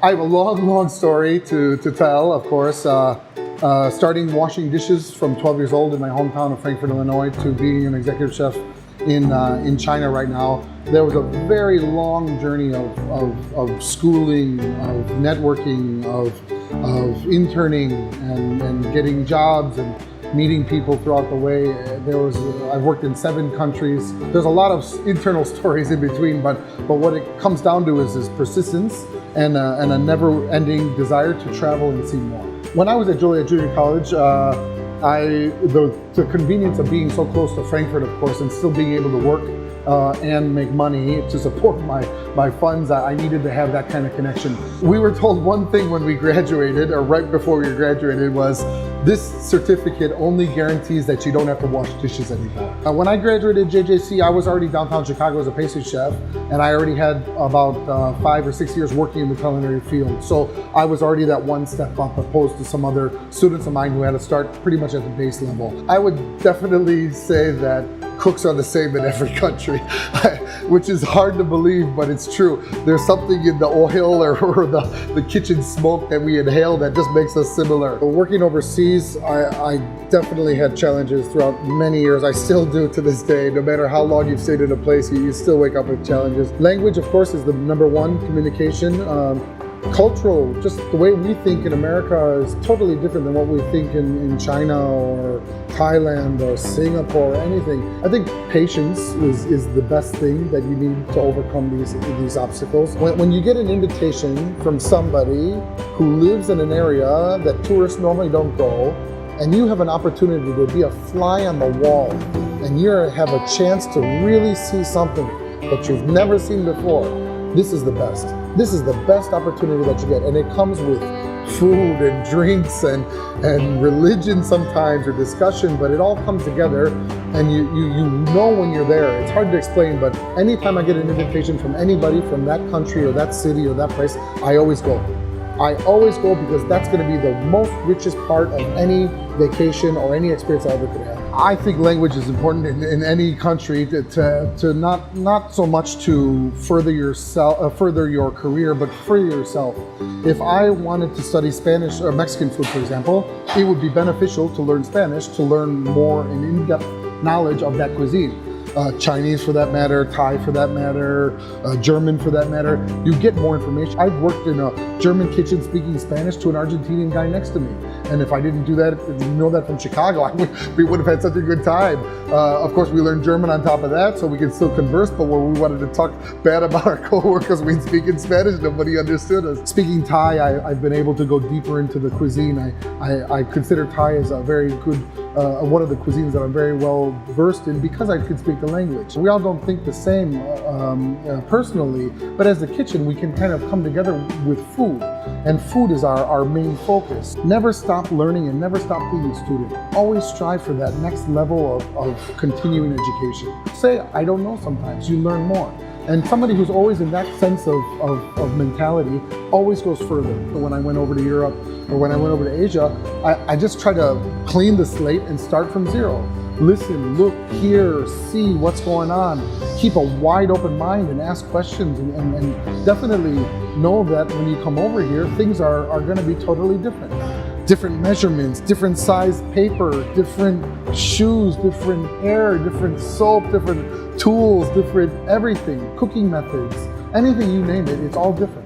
I have a long story to tell, of course. Starting washing dishes from 12 years old in my hometown of Frankfurt, Illinois, to being an executive chef in China right now. There was a very long journey of schooling, of networking, of interning and getting jobs and meeting people throughout the way. I've worked in 7 countries. There's a lot of internal stories in between, but what it comes down to is persistence and a never-ending desire to travel and see more. When I was at Joliet Junior College, the convenience of being so close to Frankfurt, of course, and still being able to work and make money to support my funds, I needed to have that kind of connection. We were told one thing when we graduated, or right before we graduated, was this certificate only guarantees that you don't have to wash dishes anymore. When I graduated JJC, I was already downtown Chicago as a pastry chef, and I already had about 5 or 6 years working in the culinary field. So I was already that one step up opposed to some other students of mine who had to start pretty much at the base level. I would definitely say that cooks are the same in every country, which is hard to believe, but it's true. There's something in the oil or the kitchen smoke that we inhale that just makes us similar. Working overseas, I definitely had challenges throughout many years. I still do to this day. No matter how long you've stayed in a place, you still wake up with challenges. Language, of course, is the #1 communication. Cultural, just the way we think in America is totally different than what we think in China or Thailand or Singapore or anything. I think patience is the best thing that you need to overcome these obstacles. When you get an invitation from somebody who lives in an area that tourists normally don't go, and you have an opportunity to be a fly on the wall, and you have a chance to really see something that you've never seen before, this is the best. This is the best opportunity that you get, and it comes with food and drinks and religion sometimes, or discussion, but it all comes together, and you know when you're there. It's hard to explain, but anytime I get an invitation from anybody from that country or that city or that place, I always go. I always go because that's going to be the most richest part of any vacation or any experience I ever could have. I think language is important in any country to not so much to further your career, but further yourself. If I wanted to study Spanish or Mexican food, for example, it would be beneficial to learn Spanish to learn more and in-depth knowledge of that cuisine. Chinese for that matter, Thai for that matter, German for that matter. You get more information. I've worked in a German kitchen speaking Spanish to an Argentinian guy next to me. And if I didn't do that, know that from Chicago, we would have had such a good time. Of course, we learned German on top of that, so we could still converse, but when we wanted to talk bad about our coworkers, we'd speak in Spanish, nobody understood us. Speaking Thai, I've been able to go deeper into the cuisine. I consider Thai as a very good, one of the cuisines that I'm very well versed in because I could speak the language. We all don't think the same personally, but as a kitchen, we can kind of come together with food, and food is our main focus. Never stop learning and never stop being a student. Always strive for that next level of continuing education. Say, I don't know sometimes, you learn more. And somebody who's always in that sense of mentality always goes further. When I went over to Europe or when I went over to Asia, I just try to clean the slate and start from zero. Listen, look, hear, see what's going on. Keep a wide open mind and ask questions, and definitely know that when you come over here, things are going to be totally different. Different measurements, different size paper, different shoes, different hair, different soap, different tools, different everything, cooking methods, anything you name it, it's all different.